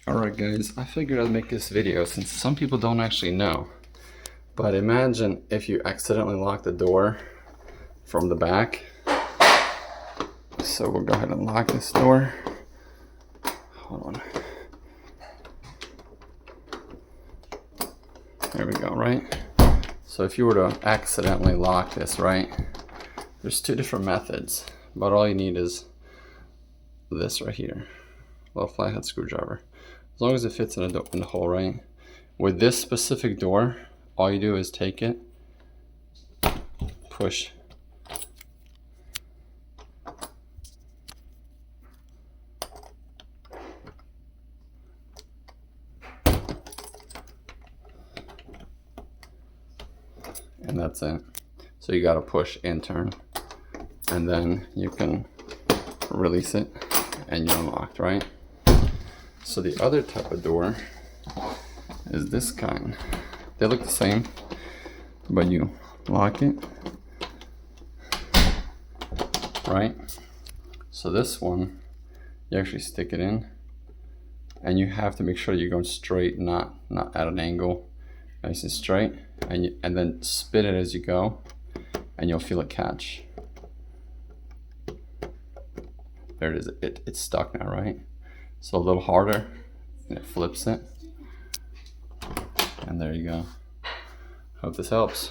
Alright guys, I figured I'd make this video since some people don't actually know. But imagine if you accidentally lock the door from the back. So we'll go ahead and lock this door. Hold on. There we go, right? So if you were to accidentally lock this, right? There's two different methods, but all you need is this right here. A little flathead screwdriver. As long as it fits in the hole, right? With this specific door, all you do is take it, push, and that's it. So you gotta push and turn, and then you can release it and you're unlocked, right? So the other type of door is this kind. They look the same, but you lock it, right? So this one, you actually stick it in, and you have to make sure you're going straight, not at an angle, nice and straight, and then spin it as you go, and you'll feel it catch. There it is. It's stuck now, right? So a little harder, and it flips it. And there you go. Hope this helps.